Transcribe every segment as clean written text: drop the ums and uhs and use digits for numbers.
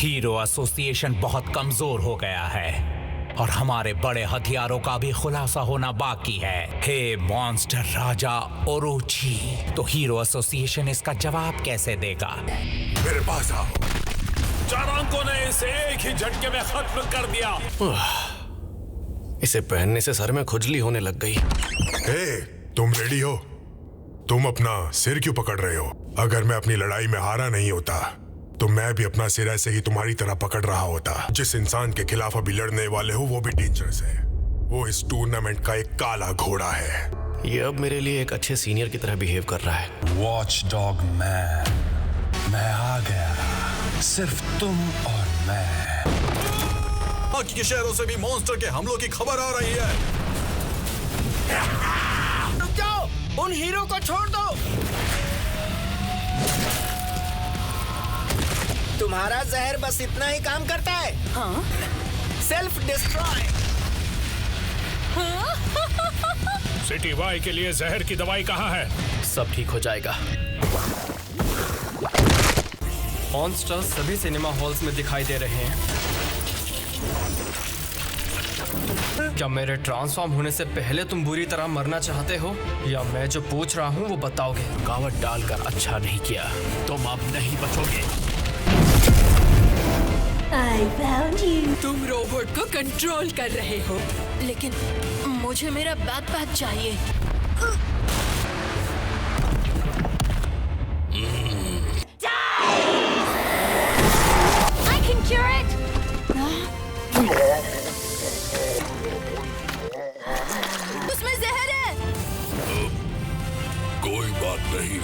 Hero association बहुत कमजोर हो गया है और हमारे बड़े हथियारों का भी खुलासा होना बाकी है। हे मॉन्स्टर राजा ओरोची, तो हीरो एसोसिएशन इसका जवाब कैसे देगा? मेरे पास आओ। चारांको ने इसे एक ही झटके में खत्म कर दिया। इसे पहनने से सर में खुजली होने लग गई। हे, तुम रेडी हो? तुम अपना सिर क्यों पकड़ रहे हो? अगर मैं अपनी लड़ाई में हारा नहीं होता तो मैं भी अपना सिर ऐसे ही तुम्हारी तरह पकड़ रहा होता। जिस इंसान के खिलाफ अभी लड़ने वाले हो वो भी डेंजरस है। वो इस टूर्नामेंट का एक काला घोड़ा है। ये अब मेरे लिए एक अच्छे सीनियर की तरह बिहेव कर रहा है। वॉच डॉग मैन, मैं आ गया। सिर्फ तुम और मैं। बाकी के शहरों से भी मॉन्स्टर के हमलों की खबर आ रही है। रुक जाओ, उन हीरो को छोड़ दो। तुम्हारा जहर बस इतना ही काम करता है। हाँ? Self destroy. सिटी वाई के लिए जहर की दवाई कहाँ है? सब ठीक हो जाएगा। मॉन्स्टर्स सभी सिनेमा हॉल्स में दिखाई दे रहे हैं। क्या मेरे ट्रांसफॉर्म होने से पहले तुम बुरी तरह मरना चाहते हो, या मैं जो पूछ रहा हूँ वो बताओगे? रुकावट डालकर अच्छा नहीं किया, तुम अब नहीं बचोगे। I found you. तुम रोबोट को कंट्रोल कर रहे हो, लेकिन मुझे मेरा बैकपैक चाहिए। I can cure it. उसमें जहर है। कोई बात नहीं।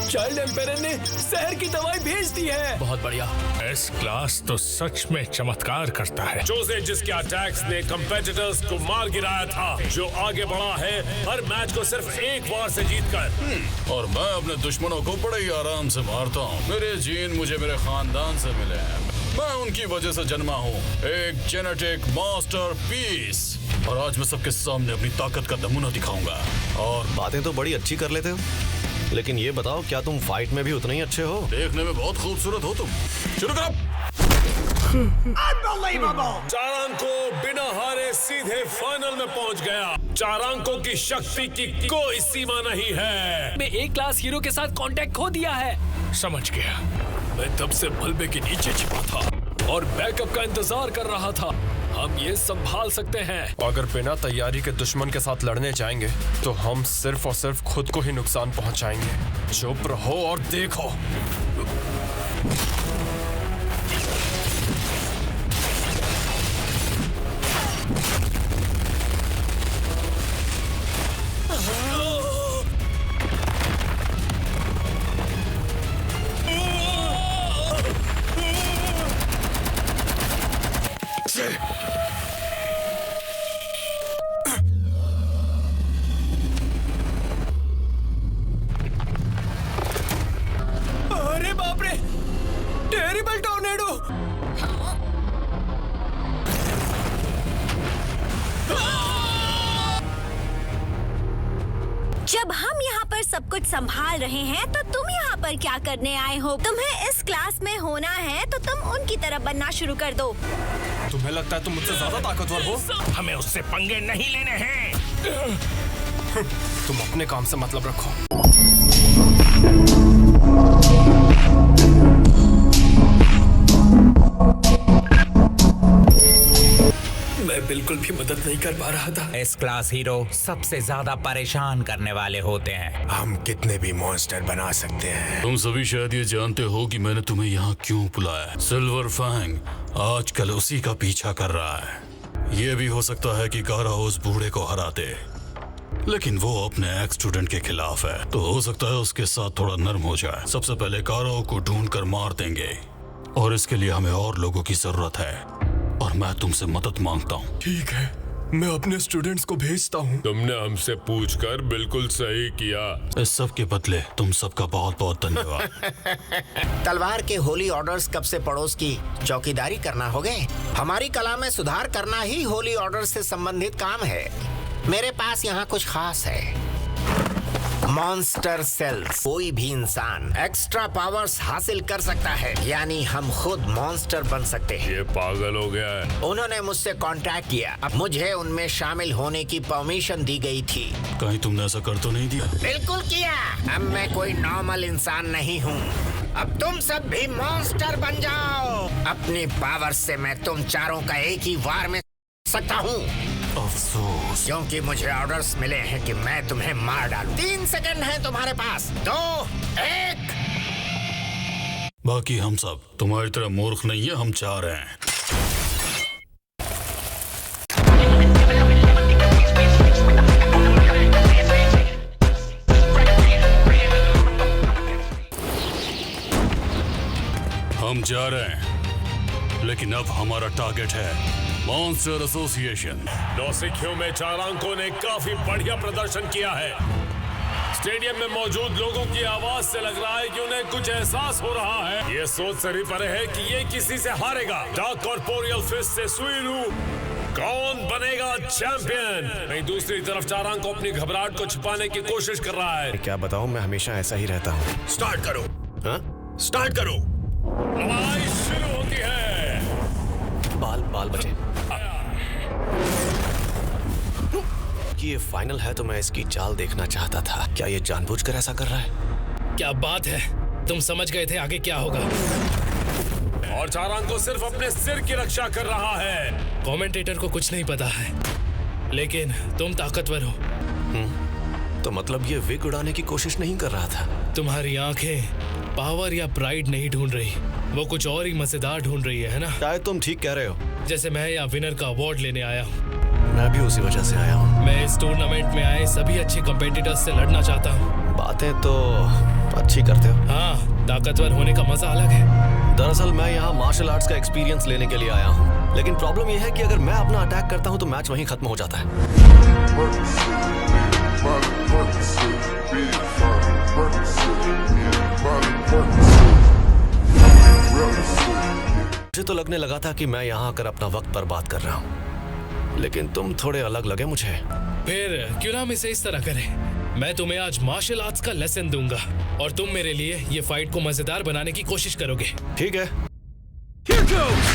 चाइल्ड एम्पायर ने जहर की दवाई भेज दी है। बहुत बढ़िया। एस क्लास तो सच में चमत्कार करता है। जोसे जिसके अटैक्स ने कंपेटिटर्स को मार गिराया था, जो आगे बढ़ा है हर मैच को सिर्फ एक बार से जीतकर। और मैं अपने दुश्मनों को बड़े ही आराम से मारता हूँ। मेरे जीन मुझे मेरे खानदान से मिले हैं। मैं उनकी वजह से जन्मा हूँ, एक जेनेटिक मास्टर पीस। और आज मैं सबके सामने अपनी ताकत का नमूना दिखाऊंगा। और बातें तो बड़ी अच्छी कर लेते हो, लेकिन ये बताओ क्या तुम फाइट में भी उतने ही अच्छे हो? देखने में बहुत खूबसूरत हो तुम। शुरू करो। चारांको बिना हारे सीधे फाइनल में पहुंच गया। चारांको की शक्ति की कोई सीमा नहीं है। मैं एक क्लास हीरो के साथ कांटेक्ट खो दिया है। समझ गया। मैं तब से मलबे के नीचे छिपा था और बैकअप का इंतजार कर रहा था। हम ये संभाल सकते हैं। अगर बिना तैयारी के दुश्मन के साथ लड़ने जाएंगे तो हम सिर्फ और सिर्फ खुद को ही नुकसान पहुंचाएंगे। चुप रहो और देखो। अरे बाप रे, टेरिबल टॉर्नेडो। जब हम यहाँ पर सब कुछ संभाल रहे हैं तो तुम यहाँ पर क्या करने आए हो? तुम्हें इस क्लास में होना है तो तुम उनकी तरह बनना शुरू कर दो। तुम्हें लगता है तुम मुझसे ज्यादा ताकतवर हो? हमें उससे पंगे नहीं लेने हैं। तुम अपने काम से मतलब रखो। मैं बिल्कुल भी मदद नहीं कर पा रहा था। एस क्लास हीरो सबसे ज्यादा परेशान करने वाले होते हैं। हम कितने भी मॉन्स्टर बना सकते हैं। तुम सभी शायद ये जानते हो कि मैंने तुम्हें यहाँ क्यों बुलाया। सिल्वर फैंग आजकल उसी का पीछा कर रहा है। ये भी हो सकता है कि कारा उस बूढ़े को हरा दे, लेकिन वो अपने एक्स स्टूडेंट के खिलाफ है, तो हो सकता है उसके साथ थोड़ा नर्म हो जाए। सबसे पहले कारा को ढूंढ कर मार देंगे, और इसके लिए हमें और लोगों की जरूरत है, और मैं तुमसे मदद मांगता हूँ। ठीक है, मैं अपने स्टूडेंट्स को भेजता हूँ। तुमने हमसे पूछकर बिल्कुल सही किया। इस सब के बदले तुम सबका बहुत बहुत धन्यवाद। तलवार के होली ऑर्डर्स कब से पड़ोस की चौकीदारी करना हो गए। हमारी कला में सुधार करना ही होली ऑर्डर से संबंधित काम है। मेरे पास यहाँ कुछ खास है। Monster cells. कोई भी इंसान एक्स्ट्रा पावर्स हासिल कर सकता है, यानी हम खुद मॉन्स्टर बन सकते हैं। ये पागल हो गया है। उन्होंने मुझसे कांटेक्ट किया, अब मुझे उनमें शामिल होने की परमिशन दी गई थी। कहीं तुमने ऐसा कर तो नहीं दिया? बिल्कुल किया। अब मैं कोई नॉर्मल इंसान नहीं हूँ। अब तुम सब भी मॉन्स्टर बन जाओ। अपनी पावर से मैं तुम चारों का एक ही वार में सकता हूँ। अफसोस, क्योंकि मुझे ऑर्डर्स मिले हैं कि मैं तुम्हें मार डालूं। 3 सेकंड है तुम्हारे पास। 2, 1। बाकी हम सब तुम्हारी तरह मूर्ख नहीं है, हम चाह रहे हैं। हम जा रहे हैं, लेकिन अब हमारा टारगेट है मॉन्स्टर एसोसिएशन। नौसिखियों में चारांकों ने काफी बढ़िया प्रदर्शन किया है। स्टेडियम में मौजूद लोगों की आवाज से लग रहा है कि उन्हें कुछ एहसास हो रहा है। ये सोच से भी परे है कि ये किसी से हारेगा। डार्क कॉर्पोरियल फिस्ट से सुइरू कौन बनेगा चैंपियन? वहीं दूसरी तरफ चारांक को अपनी घबराहट को छुपाने की कोशिश कर रहा है। क्या बताऊं, मैं हमेशा ऐसा ही रहता हूँ। स्टार्ट करो। हाँ? स्टार्ट करो। लड़ाई शुरू होती है। बाल बचे। ये फाइनल है तो मैं इसकी चाल देखना चाहता था। क्या ये जानबूझकर ऐसा कर रहा है? क्या बात है, तुम समझ गए थे आगे क्या होगा। और चारांक को सिर्फ अपने सिर की रक्षा कर रहा है। कमेंटेटर को कुछ नहीं पता है, लेकिन तुम ताकतवर हो। तो मतलब ये विग उड़ाने की कोशिश नहीं कर रहा था? तुम्हारी आंखें पावर या प्राइड नहीं ढूंढ रही, वो कुछ और ही मजेदार ढूंढ रही है ना? शायद तुम ठीक कह रहे हो। जैसे मैं यहाँ विनर का अवार्ड लेने आया हूँ। मैं भी उसी वजह से आया हूँ। मैं इस टूर्नामेंट में आए सभी अच्छे कॉम्पिटिटर्स से लड़ना चाहता हूँ। बातें तो अच्छी करते हो। हाँ, ताकतवर होने का मजा अलग है। दरअसल मैं यहाँ मार्शल आर्ट्स का एक्सपीरियंस लेने के लिए आया हूँ, लेकिन प्रॉब्लम यह है कि अगर मैं अपना अटैक करता हूँ तो मैच वहीं खत्म हो जाता है। मुझे तो लगने लगा था कि मैं यहाँ आकर अपना वक्त बर्बाद कर रहा हूँ, लेकिन तुम थोड़े अलग लगे मुझे। फिर क्यों ना हम इसे इस तरह करें? मैं तुम्हें आज मार्शल आर्ट्स का लेसन दूंगा और तुम मेरे लिए ये फाइट को मजेदार बनाने की कोशिश करोगे। ठीक है। Here goes!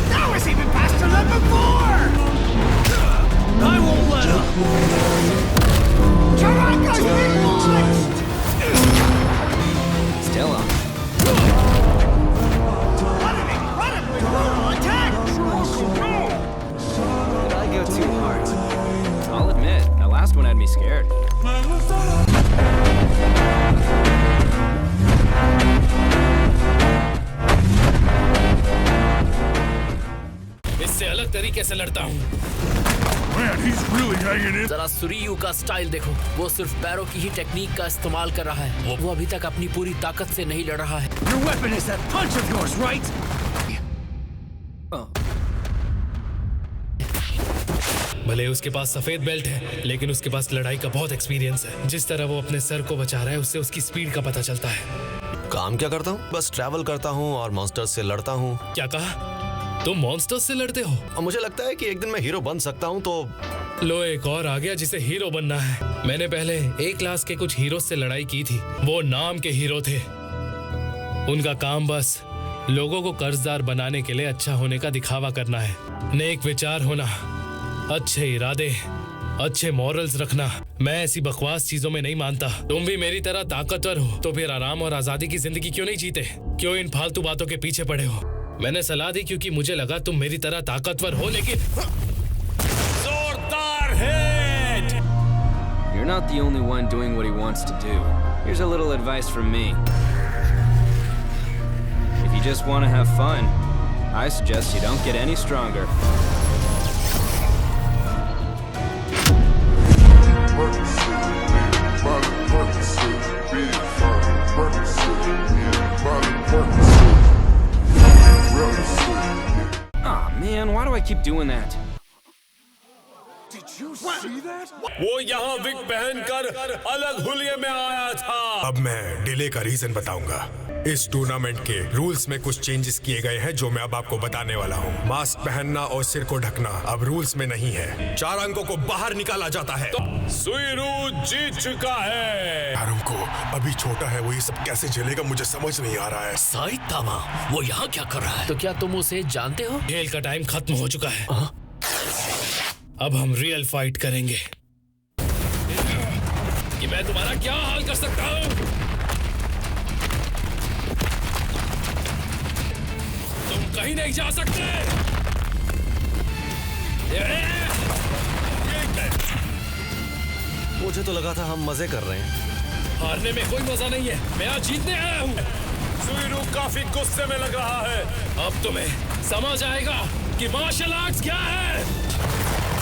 That was even faster than before! I won't let up! Charanka's been launched! Still on. What an incredibly brutal attack! Did I go too hard? I'll admit, that last one had me scared. इससे अलग तरीके से लड़ता हूँ। जरा सुरीयू का style देखो, वो सिर्फ पैरों की ही टेक्निक का इस्तेमाल कर रहा है। वो अभी तक अपनी पूरी ताकत से नहीं लड़ रहा है। Your weapon is that punch of yours, right? भले उसके पास सफेद बेल्ट है, लेकिन उसके पास लड़ाई का बहुत एक्सपीरियंस है। जिस तरह वो अपने सर को बचा रहा है, उससे उसकी स्पीड का पता चलता है। काम क्या करता हूँ? बस ट्रैवल करता हूँ और मॉन्स्टर्स से लड़ता हूँ। क्या कहा? तुम मॉन्स्टर्स से लड़ते हो? और मुझे लगता है कि एक दिन मैं हीरो बन सकता हूँ। तो लो, एक और आ गया जिसे हीरो बनना है। मैंने पहले A क्लास के कुछ हीरो से लड़ाई की थी। वो नाम के हीरो थे। उनका काम बस लोगों को कर्जदार बनाने के लिए अच्छा होने का दिखावा करना है। नेक विचार होना, अच्छे इरादे, अच्छे मॉरल्स रखना। मैं ऐसी बकवास चीजों में नहीं मानता। तुम भी मेरी तरह ताकतवर हो तो फिर आराम और आजादी की जिंदगी क्यों नहीं जीते? क्यों इन फालतू बातों के पीछे पड़े हो? मैंने सलाह दी क्योंकि मुझे लगा तुम मेरी तरह ताकतवर हो, लेकिन जोरदार hit! You're not the only one doing what he wants to do. Here's a little advice from me. If you just want to have fun, I suggest you don't get any stronger. Aw, man, why do I keep doing that? वो यहाँ wig पहनकर अलग हुलिये में आया था। अब मैं delay का रीजन बताऊंगा। इस टूर्नामेंट के रूल्स में कुछ चेंजेस किए गए हैं जो मैं अब आपको बताने वाला हूँ। मास्क पहनना और सिर को ढकना अब रूल्स में नहीं है। 4 अंकों को बाहर निकाला जाता है। सुइरू जीत चुका है। 4 अंकों अभी छोटा है, वो ये सब कैसे झेलेगा मुझे समझ नहीं आ रहा है। साइतामा, वो यहाँ क्या कर रहा है? तो क्या तुम उसे जानते हो? खेल का टाइम खत्म हो चुका है। अब हम रियल फाइट करेंगे कि मैं तुम्हारा क्या हाल कर सकता हूँ। तुम कहीं नहीं जा सकते। मुझे तो लगा था हम मजे कर रहे हैं। हारने में कोई मजा नहीं है, मैं आज जीतने आया हूँ। सुइरू काफी गुस्से में लग रहा है। अब तुम्हें समझ आएगा कि मार्शल आर्ट्स क्या है।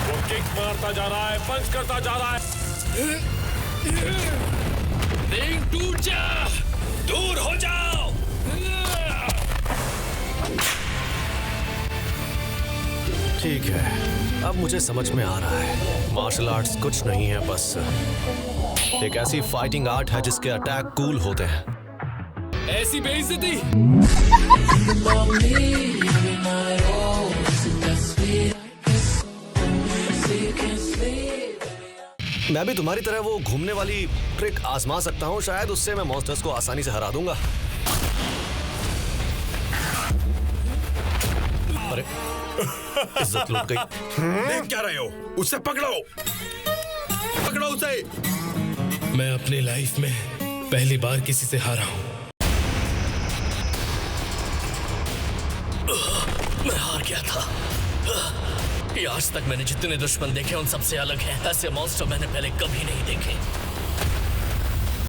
वो किक मारता जा रहा है, पंच करता जा रहा है। रिंग टूट जा, दूर हो जाओ। ठीक है, अब मुझे समझ में आ रहा है। मार्शल आर्ट्स कुछ नहीं है, बस एक ऐसी फाइटिंग आर्ट है जिसके अटैक कूल होते हैं। ऐसी बेइज्जती। मैं भी तुम्हारी तरह वो घूमने वाली ट्रिक आजमा सकता हूँ। शायद उससे मैं मॉन्स्टर्स को आसानी से हरा दूंगा। अरे इज्जत लूट गई। देख क्या रहे हो? उसे पकड़ो, पकड़ो उसे। मैं अपनी लाइफ में पहली बार किसी से हारा हूँ। मैं हार गया था। आज तक मैंने जितने दुश्मन देखे उन सबसे अलग हैं। ऐसे मॉन्स्टर मैंने पहले कभी नहीं देखे।